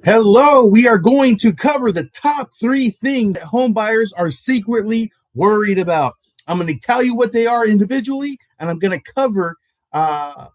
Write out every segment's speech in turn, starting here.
Hello, we are going to cover the top 3 things that home buyers are secretly worried about. I'm going to tell you what they are individually, and I'm going to cover, not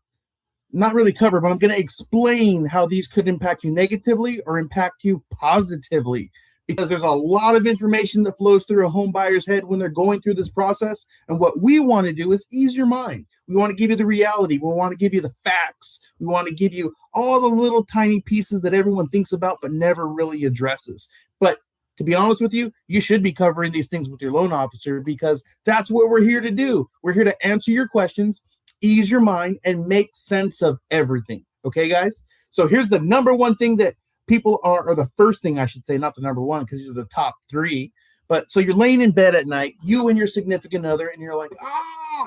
really cover, but I'm going to explain how these could impact you negatively or impact you positively. Because there's a lot of information that flows through a home buyer's head when they're going through this process. And what we want to do is ease your mind. We want to give you the reality. We want to give you the facts. We want to give you all the little tiny pieces that everyone thinks about but never really addresses. But to be honest with you, you should be covering these things with your loan officer because that's what we're here to do. We're here to answer your questions, ease your mind, and make sense of everything. Okay, guys? So here's the number one thing that people are, or the first thing I should say, not the number one, because these are the top 3. But so you're laying in bed at night, you and your significant other, and you're like,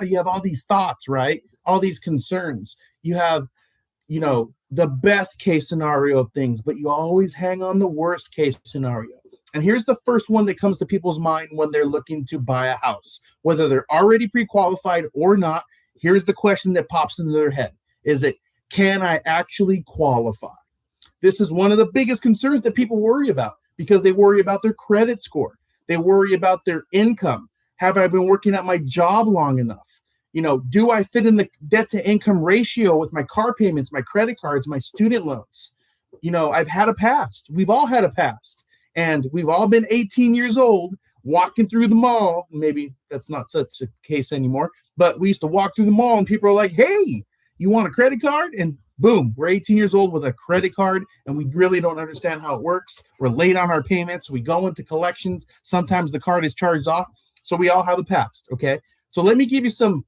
you have all these thoughts, right? All these concerns. You have, the best case scenario of things, but you always hang on the worst case scenario. And here's the first one that comes to people's mind when they're looking to buy a house, whether they're already pre-qualified or not. Here's the question that pops into their head. Is it, can I actually qualify? This is one of the biggest concerns that people worry about because they worry about their credit score. They worry about their income. Have I been working at my job long enough? Do I fit in the debt to income ratio with my car payments, my credit cards, my student loans? I've had a past. We've all had a past. And we've all been 18 years old walking through the mall. Maybe that's not such a case anymore, but we used to walk through the mall and people are like, hey, you want a credit card? And boom, we're 18 years old with a credit card and we really don't understand how it works. We're late on our payments. We go into collections. Sometimes the card is charged off. So we all have a past, okay? So let me give you some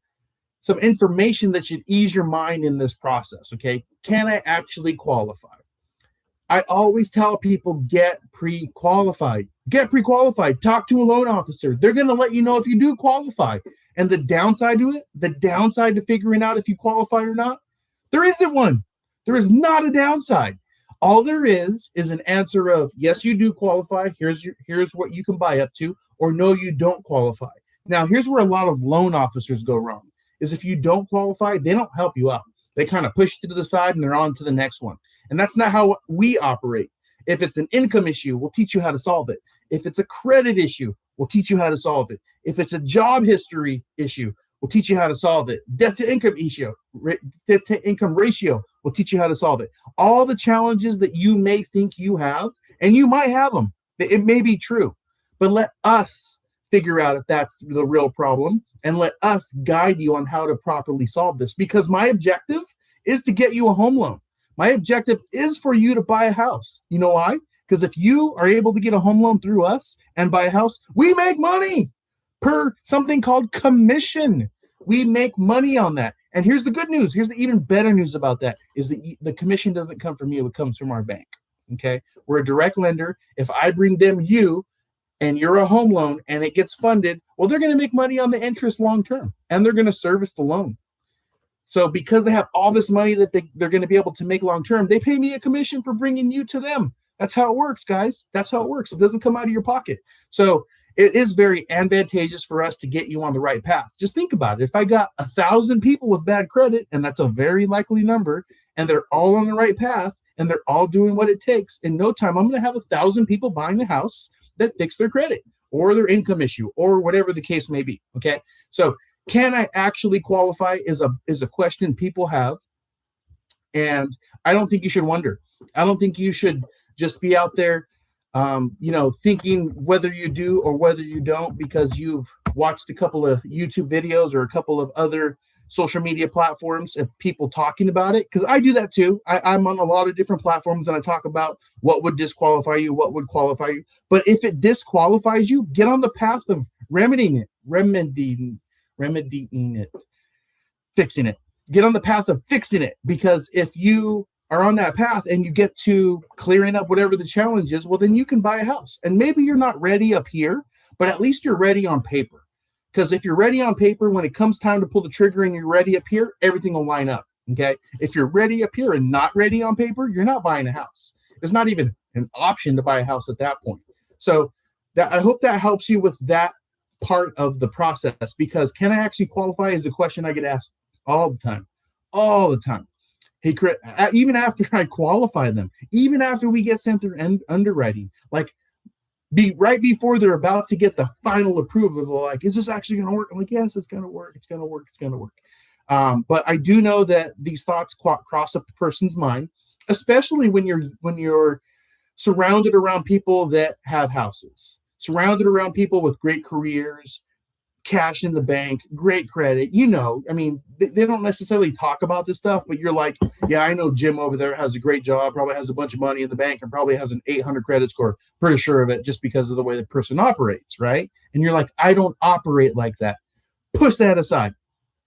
information that should ease your mind in this process, okay? Can I actually qualify? I always tell people, get pre-qualified. Get pre-qualified. Talk to a loan officer. They're going to let you know if you do qualify. And the downside to it, the downside to figuring out if you qualify or not, there isn't one. There is not a downside. All there is an answer of, yes, you do qualify. Here's what you can buy up to, or no, you don't qualify. Now, here's where a lot of loan officers go wrong, is if you don't qualify, they don't help you out. They kind of push you to the side and they're on to the next one. And that's not how we operate. If it's an income issue, we'll teach you how to solve it. If it's a credit issue, we'll teach you how to solve it. If it's a job history issue, we'll teach you how to solve it. Debt to income ratio, we'll teach you how to solve it. All the challenges that you may think you have, and you might have them, it may be true, but let us figure out if that's the real problem and let us guide you on how to properly solve this. Because my objective is to get you a home loan. My objective is for you to buy a house. You know why? Because if you are able to get a home loan through us and buy a house, we make money per something called commission. We make money on that. And here's the good news. Here's the even better news about that is that the commission doesn't come from you. It comes from our bank. Okay. We're a direct lender. If I bring them you and you're a home loan and it gets funded, well, they're going to make money on the interest long term and they're going to service the loan. So because they have all this money that they're going to be able to make long term, they pay me a commission for bringing you to them. That's how it works, guys. That's how it works. It doesn't come out of your pocket. So it is very advantageous for us to get you on the right path. Just think about it. If I got 1,000 people with bad credit, and that's a very likely number, and they're all on the right path, and they're all doing what it takes, in no time, I'm going to have 1,000 people buying a house that fix their credit or their income issue or whatever the case may be. Okay. So can I actually qualify is a question people have. And I don't think you should wonder. I don't think you should just be out there, thinking whether you do or whether you don't because you've watched a couple of YouTube videos or a couple of other social media platforms of people talking about it. Because I do that too. I'm on a lot of different platforms and I talk about what would disqualify you, what would qualify you. But if it disqualifies you, get on the path of remedying it, fixing it. Get on the path of fixing it, because if you are on that path and you get to clearing up whatever the challenge is, well, then you can buy a house. And maybe you're not ready up here, but at least you're ready on paper. Because if you're ready on paper, when it comes time to pull the trigger and you're ready up here, everything will line up. Okay. If you're ready up here and not ready on paper, you're not buying a house. There's not even an option to buy a house at that point. So I hope that helps you with that part of the process, because can I actually qualify is a question I get asked all the time. Hey, Chris, even after I qualify them, even after we get sent through underwriting, like be right before they're about to get the final approval, they're like, is this actually going to work? I'm like, yes, it's going to work. It's going to work. It's going to work. But I do know that these thoughts cross a person's mind, especially when you're surrounded around people that have houses, surrounded around people with great careers, cash in the bank, great credit. I mean, they don't necessarily talk about this stuff, but you're like, yeah, I know Jim over there has a great job, probably has a bunch of money in the bank, and probably has an 800 credit score. Pretty sure of it just because of the way the person operates, right? And you're like, I don't operate like that. Push that aside.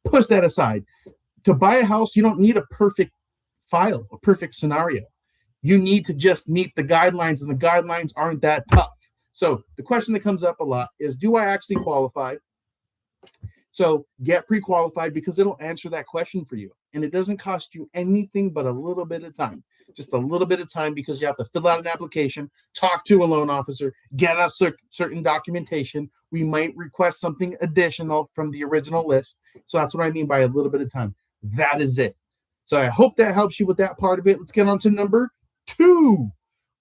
Push that aside. To buy a house, you don't need a perfect file, a perfect scenario. You need to just meet the guidelines, and the guidelines aren't that tough. So the question that comes up a lot is, do I actually qualify? So get pre-qualified, because it'll answer that question for you. And it doesn't cost you anything but a little bit of time. Just a little bit of time, because you have to fill out an application, talk to a loan officer, get us certain documentation. We might request something additional from the original list. So that's what I mean by a little bit of time. That is it. So I hope that helps you with that part of it. Let's get on to number 2,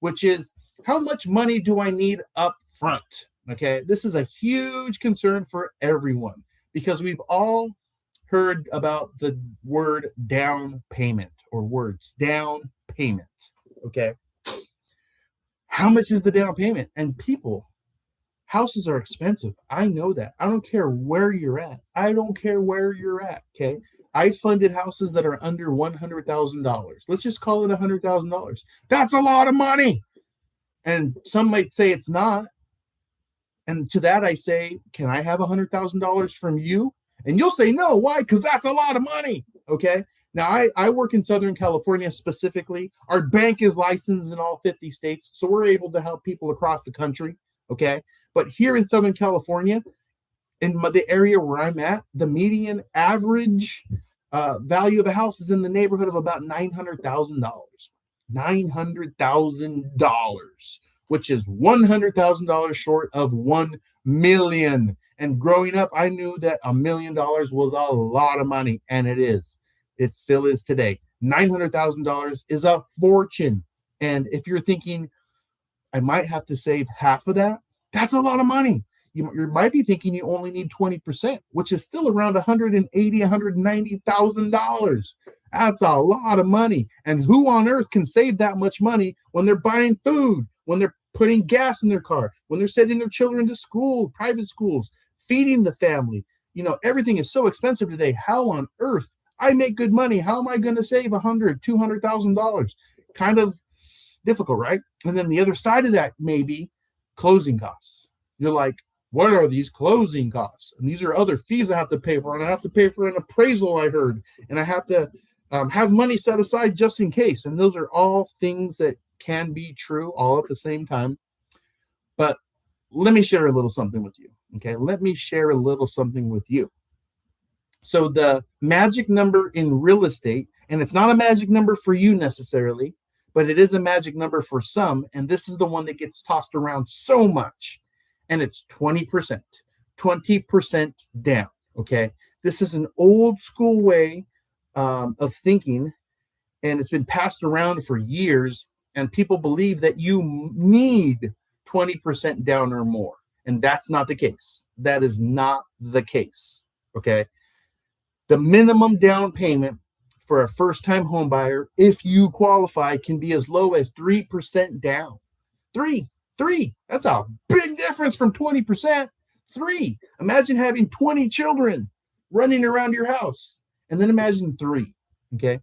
which is, how much money do I need up front? Okay, this is a huge concern for everyone, because we've all heard about the word down payment, or words down payment. Okay, how much is the down payment? And people, houses are expensive. I know that. I don't care where you're at. Okay, I funded houses that are under $100,000. Let's just call it $100,000. That's a lot of money. And some might say it's not. And to that I say, can I have $100,000 from you? And you'll say no. Why? Because that's a lot of money. Okay. Now I work in Southern California specifically. Our bank is licensed in all 50 states, so we're able to help people across the country. Okay. But here in Southern California, in the area where I'm at, the median average value of a house is in the neighborhood of about $900,000. $900,000, which is $100,000 short of $1 million. And growing up, I knew that $1 million was a lot of money, and it is. It still is today. $900,000 is a fortune. And if you're thinking, I might have to save half of that, that's a lot of money. You might be thinking you only need 20%, which is still around $180,000, $190,000. That's a lot of money. And who on earth can save that much money when they're buying food, when they're putting gas in their car, when they're sending their children to school, private schools, feeding the family? Everything is so expensive today. How on earth? I make good money. How am I going to save $100,000, $200,000? Kind of difficult, right? And then the other side of that may be closing costs. You're like, what are these closing costs? And these are other fees I have to pay for. And I have to pay for an appraisal, I heard. And I have to have money set aside just in case. And those are all things that can be true all at the same time. But let me share a little something with you. Okay, let me share a little something with you. So the magic number in real estate, and it's not a magic number for you necessarily, but it is a magic number for some. And this is the one that gets tossed around so much. And it's 20%. 20% down. Okay, this is an old school way of thinking, and it's been passed around for years, and people believe that you need 20% down or more, and that's not the case. That is not the case. Okay, the minimum down payment for a first-time home buyer, if you qualify, can be as low as 3% down. Three. That's a big difference from 20%. 3. Imagine having 20 children running around your house. And then imagine 3. Okay.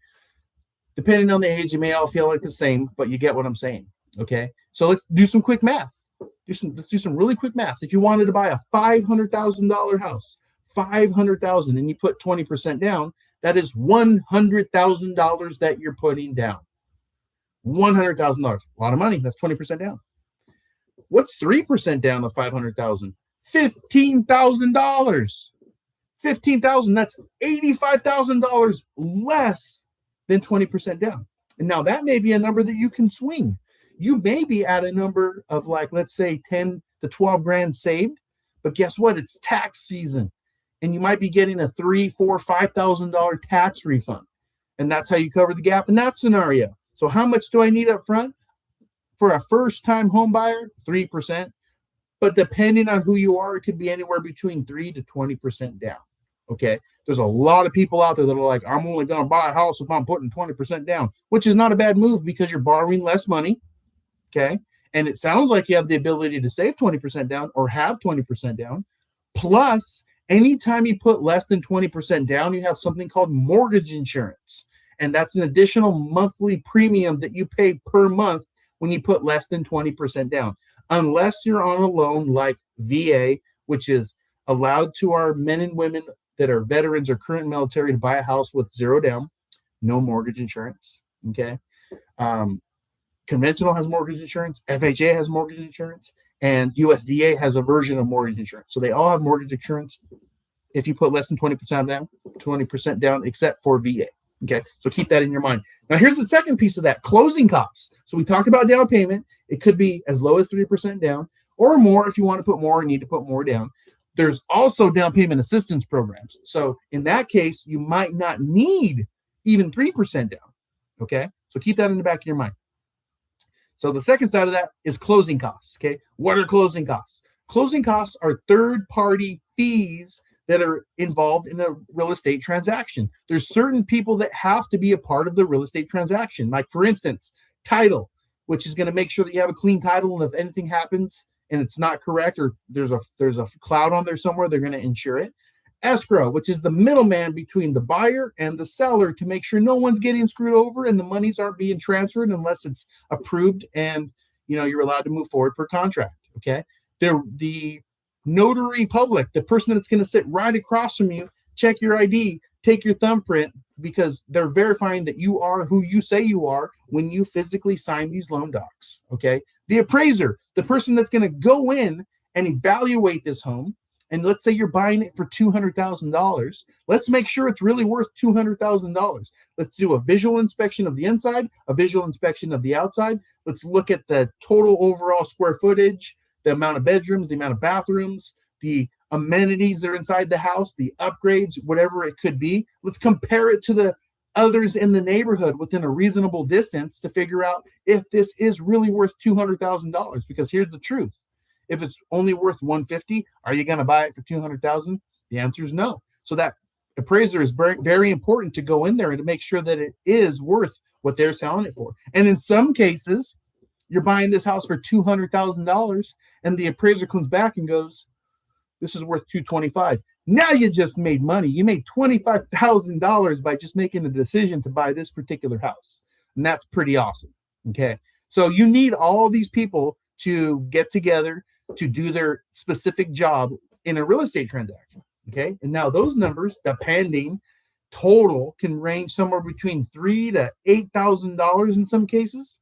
Depending on the age, you may all feel like the same, but you get what I'm saying. Okay. So let's do some quick math. Let's do some really quick math. If you wanted to buy a $500,000 house, $500,000, and you put 20% down, that is $100,000 that you're putting down. $100,000. A lot of money. That's 20% down. What's 3% down of $500,000? $15,000. $15,000. That's $85,000 less than 20% down. And now that may be a number that you can swing. You may be at a number of, like, let's say 10 to 12 grand saved, but guess what? It's tax season, and you might be getting a $3,000, $4,000, $5,000 tax refund. And that's how you cover the gap in that scenario. So how much do I need up front? For a first-time home buyer, 3%. But depending on who you are, it could be anywhere between 3 to 20% down. Okay. There's a lot of people out there that are like, I'm only going to buy a house if I'm putting 20% down, which is not a bad move because you're borrowing less money. Okay. And it sounds like you have the ability to save 20% down or have 20% down. Plus, anytime you put less than 20% down, you have something called mortgage insurance. And that's an additional monthly premium that you pay per month when you put less than 20% down. Unless you're on a loan like VA, which is allowed to our men and women that are veterans or current military to buy a house with zero down, no mortgage insurance. Okay. Conventional has mortgage insurance, FHA has mortgage insurance, and USDA has a version of mortgage insurance. So they all have mortgage insurance if you put less than 20% down, except for VA. Okay, so keep that in your mind. Now, here's the second piece of that, closing costs. So we talked about down payment. It could be as low as 3% down or more if you want to put more and need to put more down. There's also down payment assistance programs. So in that case, you might not need even 3% down. Okay, so keep that in the back of your mind. So the second side of that is closing costs. Okay, what are closing costs? Closing costs are third-party fees that are involved in a real estate transaction. There's certain people that have to be a part of the real estate transaction. Like, for instance, title, which is going to make sure that you have a clean title, and if anything happens and it's not correct or there's a cloud on there somewhere, they're going to insure it. Escrow, which is the middleman between the buyer and the seller to make sure no one's getting screwed over and the monies aren't being transferred unless it's approved and you're allowed to move forward per contract. Okay. The notary public, the person that's going to sit right across from you, check your ID, take your thumbprint, because they're verifying that you are who you say you are when you physically sign these loan docs. Okay. The appraiser, the person that's going to go in and evaluate this home. And let's say you're buying it for $200,000. Let's make sure it's really worth $200,000. Let's do a visual inspection of the inside, a visual inspection of the outside. Let's look at the total overall square footage, the amount of bedrooms, the amount of bathrooms, the amenities that are inside the house, the upgrades, whatever it could be. Let's compare it to the others in the neighborhood within a reasonable distance to figure out if this is really worth $200,000. Because here's the truth. If it's only worth $150,000, are you going to buy it for $200,000? The answer is no. So that appraiser is very, very important to go in there and to make sure that it is worth what they're selling it for. And in some cases, you're buying this house for $200,000, and the appraiser comes back and goes, "This is worth $225,000." Now you just made money. You made $25,000 by just making the decision to buy this particular house, and that's pretty awesome. Okay, so you need all these people to get together to do their specific job in a real estate transaction. Okay. And now those numbers, depending total, can range somewhere between $3,000 to $8,000 in some cases.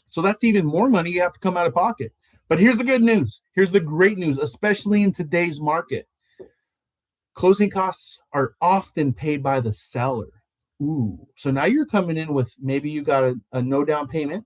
So that's even more money you have to come out of pocket. But here's the good news. Here's the great news, especially in today's market. Closing costs are often paid by the seller. Ooh. So now you're coming in with maybe you got a no down payment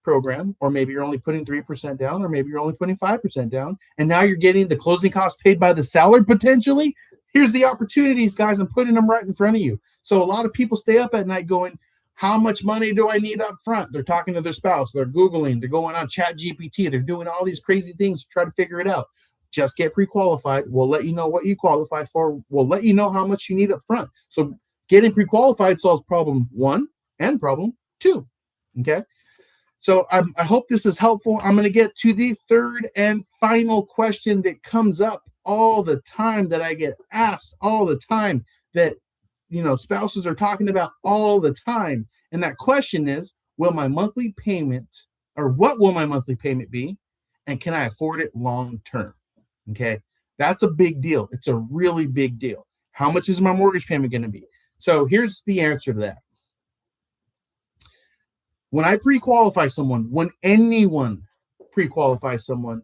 program, or maybe you're only putting 3% down, or maybe you're only putting 5% down, and now you're getting the closing costs paid by the seller potentially. Here's the opportunities, guys. I'm putting them right in front of you. So a lot of people stay up at night going, how much money do I need up front? They're talking to their spouse, they're Googling, they're going on Chat GPT, they're doing all these crazy things to try to figure it out. Just get pre-qualified. We'll let you know what you qualify for. We'll let you know how much you need up front. So getting pre-qualified solves problem 1 and problem 2. Okay. So I hope this is helpful. I'm going to get to the third and final question that comes up all the time, that I get asked all the time, that spouses are talking about all the time. And that question is, will my monthly payment, or what will my monthly payment be? And can I afford it long term? Okay. That's a big deal. It's a really big deal. How much is my mortgage payment going to be? So here's the answer to that. When I pre-qualify someone, when anyone pre-qualifies someone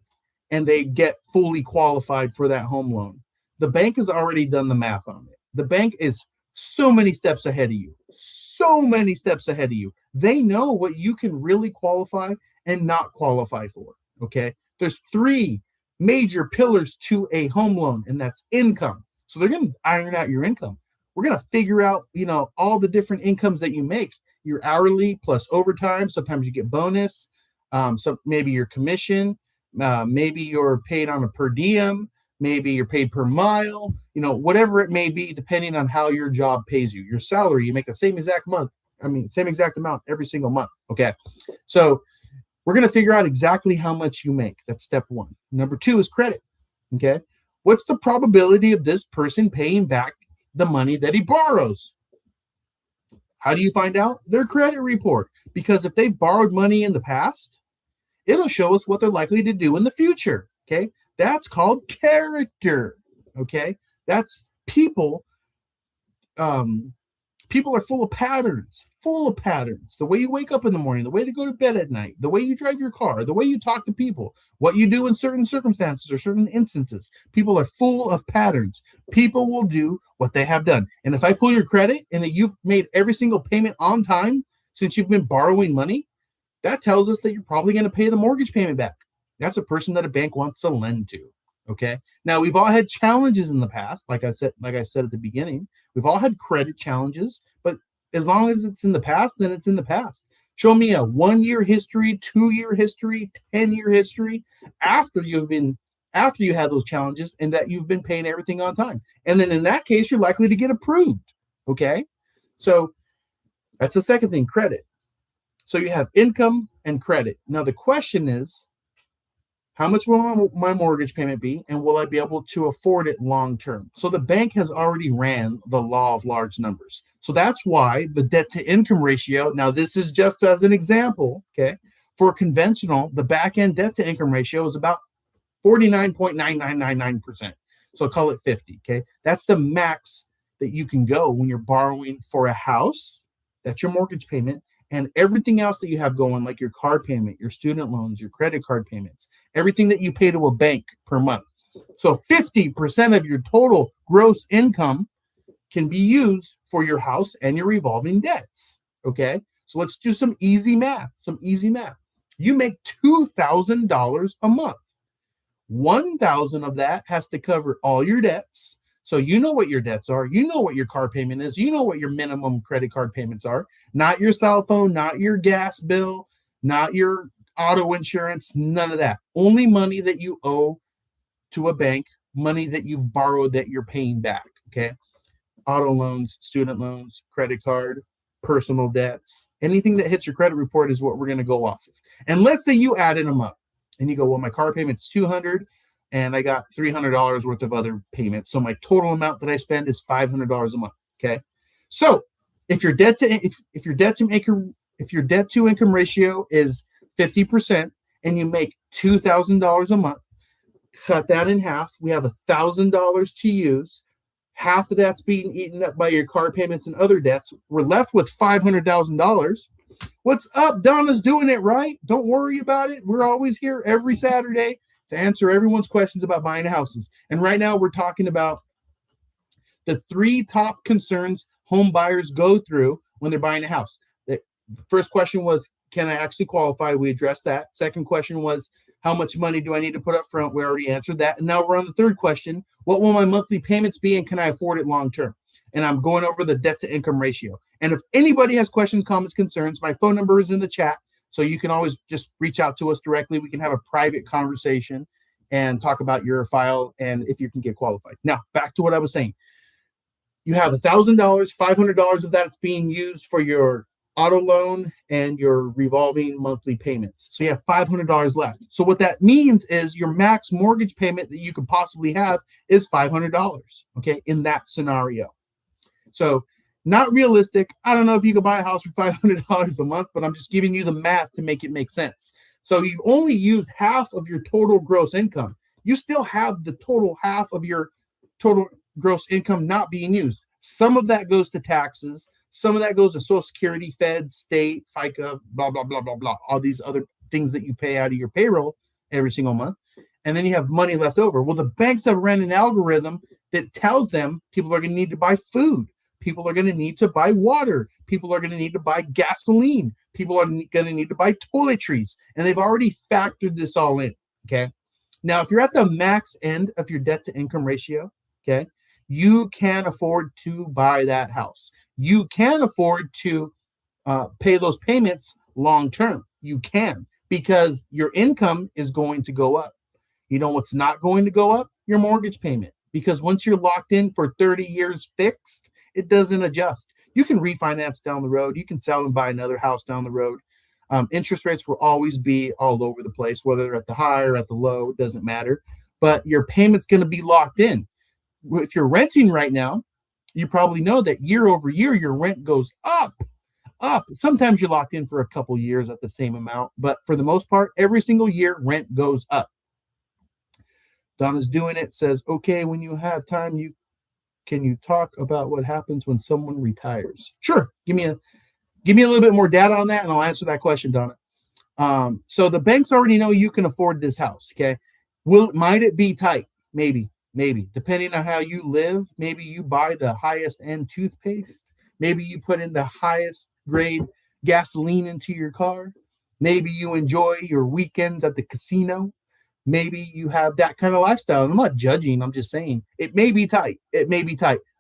and they get fully qualified for that home loan, the bank has already done the math on it. The bank is so many steps ahead of you, so many steps ahead of you. They know what you can really qualify and not qualify for, okay? There's 3 major pillars to a home loan, and that's income. So they're going to iron out your income. we're going to figure out, all the different incomes that you make. Your hourly plus overtime. Sometimes you get bonus. So maybe your commission. Maybe you're paid on a per diem. Maybe you're paid per mile. Whatever it may be, depending on how your job pays you. Your salary, you make the same exact amount every single month. Okay. So we're going to figure out exactly how much you make. That's step one. Number two is credit. Okay. What's the probability of this person paying back the money that he borrows? How do you find out? Their credit report. Because if they've borrowed money in the past, it'll show us what they're likely to do in the future. Okay. That's called character. Okay. That's people. People are full of patterns. The way you wake up in the morning, the way to go to bed at night, the way you drive your car, the way you talk to people, what you do in certain circumstances or certain instances. People are full of patterns. People will do what they have done. And if I pull your credit and that you've made every single payment on time since you've been borrowing money, that tells us that you're probably going to pay the mortgage payment back. That's a person that a bank wants to lend to. Okay. Now we've all had challenges in the past. Like I said at the beginning, we've all had credit challenges, but as long as it's in the past, then it's in the past. Show me a 1-year history, 2-year history, 10-year history after you had those challenges and that you've been paying everything on time. And then in that case, you're likely to get approved. Okay. So that's the second thing, credit. So you have income and credit. Now the question is, how much will my mortgage payment be, and will I be able to afford it long term? So the bank has already ran the law of large numbers. So that's why the debt to income ratio, now this is just as an example, okay? For conventional, the back end debt to income ratio is about 49.9999%. So call it 50, okay? That's the max that you can go when you're borrowing for a house. That's your mortgage payment. And everything else that you have going, like your car payment, your student loans, your credit card payments, everything that you pay to a bank per month. So 50% of your total gross income can be used for your house and your revolving debts. Okay. So let's do some easy math. You make $2,000 a month. 1,000 of that has to cover all your debts. So you know what your debts are. You know what your car payment is. You know what your minimum credit card payments are. Not your cell phone, not your gas bill, not your auto insurance, none of that. Only money that you owe to a bank, money that you've borrowed that you're paying back, okay? Auto loans, student loans, credit card, personal debts. Anything that hits your credit report is what we're going to go off of. And let's say you added them up and you go, well, my car payment's $200. And I got $300 worth of other payments. So my total amount that I spend is $500 a month. Okay. So if your debt to income ratio is 50% and you make $2,000 a month, cut that in half. We have $1,000 to use. Half of that's being eaten up by your car payments and other debts. We're left with $500,000. What's up? Donna's doing it right. Don't worry about it. We're always here every Saturday to answer everyone's questions about buying houses. And right now we're talking about the 3 top concerns home buyers go through when they're buying a house. The first question was, can I actually qualify? We addressed that. Second question was, how much money do I need to put up front? We already answered that. And now we're on the third question. What will my monthly payments be and can I afford it long term? And I'm going over the debt to income ratio. And if anybody has questions, comments, concerns, my phone number is in the chat. So you can always just reach out to us directly. We can have a private conversation and talk about your file and if you can get qualified. Now, back to what I was saying. You have $1,000, $500 of that is being used for your auto loan and your revolving monthly payments. So you have $500 left. So what that means is your max mortgage payment that you could possibly have is $500, okay, in that scenario. So not realistic. I don't know if you could buy a house for $500 a month, but I'm just giving you the math to make it make sense. So you've only used half of your total gross income. You still have the total half of your total gross income not being used. Some of that goes to taxes. Some of that goes to Social Security, Fed, state, FICA, blah, blah, blah, blah, blah. All these other things that you pay out of your payroll every single month. And then you have money left over. Well, the banks have ran an algorithm that tells them people are going to need to buy food. People are going to need to buy water. People are going to need to buy gasoline. People are going to need to buy toiletries. And they've already factored this all in, okay? Now, if you're at the max end of your debt to income ratio, okay, you can afford to buy that house. You can afford to pay those payments long term. You can, because your income is going to go up. You know what's not going to go up? Your mortgage payment. Because once you're locked in for 30 years fixed, it doesn't adjust. You can refinance down the road. You can sell and buy another house down the road. Interest rates will always be all over the place, whether they're at the high or at the low, it doesn't matter. But your payment's going to be locked in. If you're renting right now, you probably know that year over year, your rent goes up. Sometimes you're locked in for a couple years at the same amount, but for the most part, every single year, rent goes up. Donna's doing it, says, okay, when you have time, can you talk about what happens when someone retires? Sure. Give me a little bit more data on that, and I'll answer that question, Donna. So the banks already know you can afford this house, okay? Might it be tight? Maybe. Depending on how you live, maybe you buy the highest end toothpaste. Maybe you put in the highest grade gasoline into your car. Maybe you enjoy your weekends at the casino. Maybe you have that kind of lifestyle. And I'm not judging. I'm just saying it may be tight.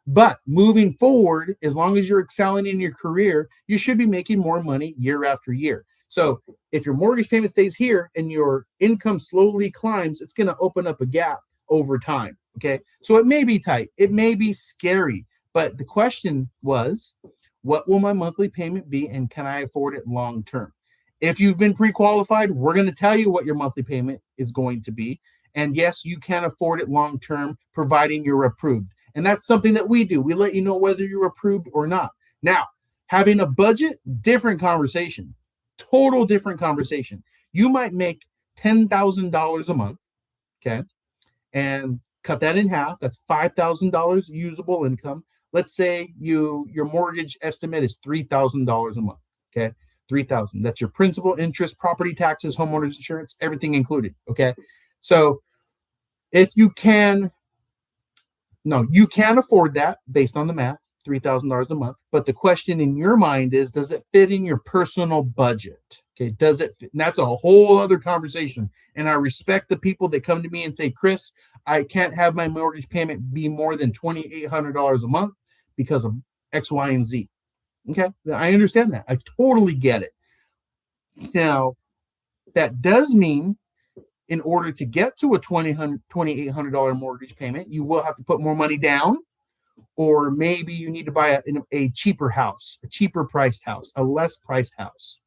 But moving forward, as long as you're excelling in your career, you should be making more money year after year. So if your mortgage payment stays here and your income slowly climbs, it's going to open up a gap over time. Okay. So it may be tight. It may be scary. But the question was, what will my monthly payment be and can I afford it long term? If you've been pre-qualified, we're going to tell you what your monthly payment is going to be. And yes, you can afford it long term, providing you're approved. And that's something that we do. We let you know whether you're approved or not. Now, having a budget, different conversation. Total different conversation. You might make $10,000 a month, okay? And cut that in half. That's $5,000 usable income. Let's say your mortgage estimate is $3,000 a month, okay? $3,000. That's your principal, interest, property taxes, homeowners insurance, everything included, okay? So if you can afford that based on the math, $3,000 a month. But the question in your mind is, does it fit in your personal budget? Okay, does it fit? And that's a whole other conversation. And I respect the people that come to me and say, Chris, I can't have my mortgage payment be more than $2,800 a month because of X, Y, and Z. Okay, I understand that. I totally get it. Now, that does mean in order to get to a $2,800 mortgage payment, you will have to put more money down, or maybe you need to buy a cheaper house, a cheaper priced house, a less priced house.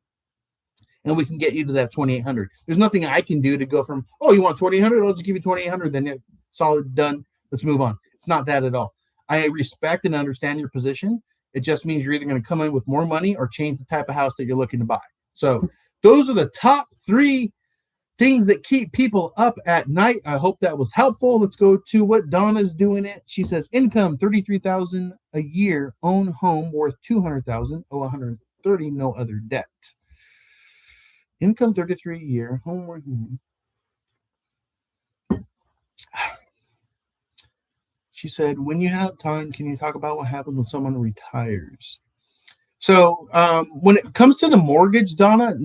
And we can get you to that $2,800. There's nothing I can do to go from, oh, you want $2,800? I'll just give you $2,800. Then it's solid, done. Let's move on. It's not that at all. I respect and understand your position. It just means you're either going to come in with more money or change the type of house that you're looking to buy. So those are the top 3 things that keep people up at night. I hope that was helpful. Let's go to what Donna's doing it. She says, income $33,000 a year, own home worth $200,000, owe $130,000, no other debt. Income $33,000 a year, home worth. She said, when you have time, can you talk about what happens when someone retires? So when it comes to the mortgage, Donna,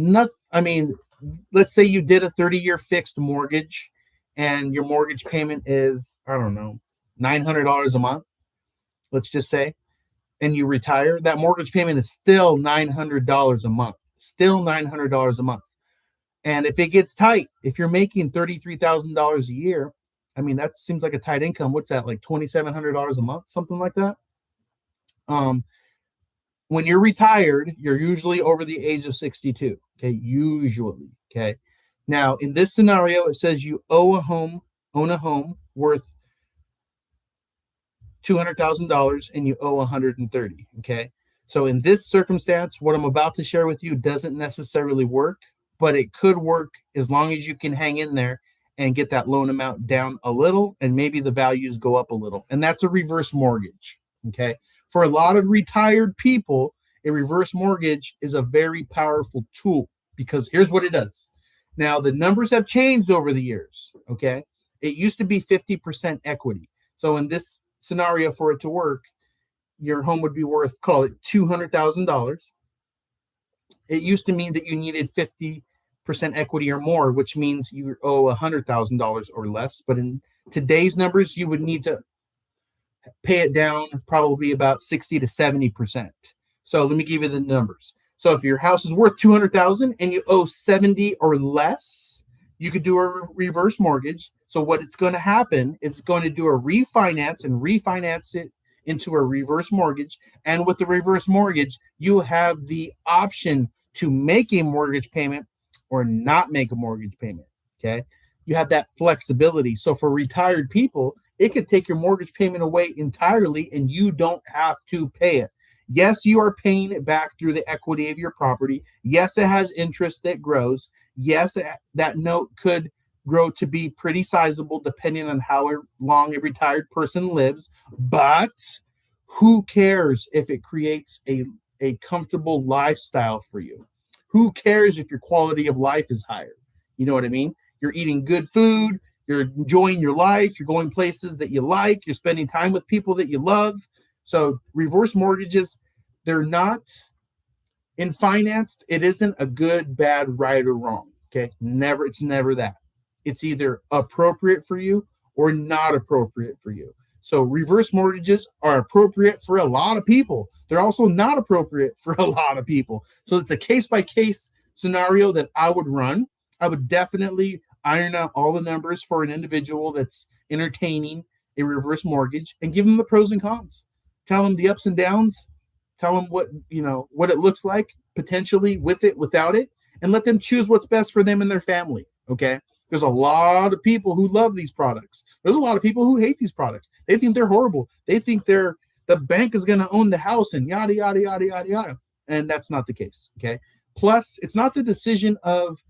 let's say you did a 30-year fixed mortgage and your mortgage payment is, I don't know, $900 a month, let's just say, and you retire, that mortgage payment is still $900 a month, $900 a month. And if it gets tight, if you're making $33,000 a year, that seems like a tight income. What's that, like $2,700 a month, something like that? When you're retired, you're usually over the age of 62. Okay, usually. Okay. Now, in this scenario, it says you own a home worth $200,000 and you owe $130,000. Okay. So in this circumstance, what I'm about to share with you doesn't necessarily work, but it could work as long as you can hang in there and get that loan amount down a little, and maybe the values go up a little. And that's a reverse mortgage. Okay. For a lot of retired people, a reverse mortgage is a very powerful tool because here's what it does. Now, the numbers have changed over the years. Okay. It used to be 50% equity. So in this scenario, for it to work, your home would be worth, call it $200,000. It used to mean that you needed 50% equity or more, which means you owe $100,000 or less. But in today's numbers, you would need to pay it down probably about 60 to 70%. So let me give you the numbers. So if your house is worth 200,000 and you owe 70 or less, you could do a reverse mortgage. So what it's going to happen is it's going to do a refinance and refinance it into a reverse mortgage. And with the reverse mortgage, you have the option to make a mortgage payment or not make a mortgage payment. Okay. You have that flexibility. So for retired people, it could take your mortgage payment away entirely and you don't have to pay it. Yes, you are paying it back through the equity of your property. Yes, it has interest that grows. Yes, that note could grow to be pretty sizable depending on how long a retired person lives. But who cares if it creates a comfortable lifestyle for you? Who cares if your quality of life is higher? You know what I mean? You're eating good food. You're enjoying your life. You're going places that you like. You're spending time with people that you love. So reverse mortgages, they're not in finance. It isn't a good, bad, right, or wrong. Okay. Never. It's never that. It's either appropriate for you or not appropriate for you. So reverse mortgages are appropriate for a lot of people. They're also not appropriate for a lot of people. So it's a case-by-case scenario that I would run. I would definitely iron out all the numbers for an individual that's entertaining a reverse mortgage and give them the pros and cons. Tell them the ups and downs. Tell them what it looks like potentially with it, without it, and let them choose what's best for them and their family. Okay. There's a lot of people who love these products. There's a lot of people who hate these products. They think they're horrible. They think the bank is going to own the house and yada, yada, yada, yada, yada. And that's not the case. Okay. Plus, it's not the decision of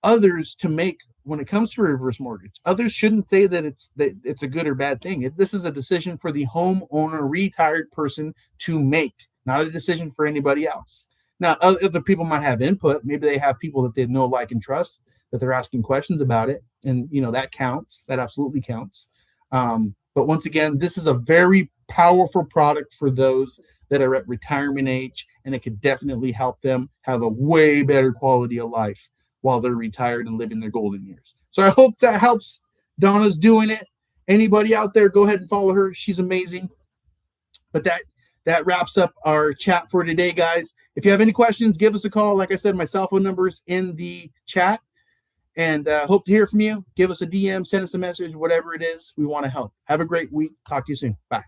others to make when it comes to a reverse mortgage. Others shouldn't say that it's a good or bad thing. This is a decision for the homeowner, retired person to make, not a decision for anybody else. Now, other people might have input. Maybe they have people that they know, like, and trust, that they're asking questions about it. And, that counts. That absolutely counts. But once again, this is a very powerful product for those that are at retirement age, and it could definitely help them have a way better quality of life while they're retired and living their golden years. So I hope that helps. Donna's doing it. Anybody out there, go ahead and follow her. She's amazing. But that wraps up our chat for today, guys. If you have any questions, give us a call. Like I said, my cell phone number is in the chat. And hope to hear from you. Give us a DM, send us a message, whatever it is. We want to help. Have a great week. Talk to you soon. Bye.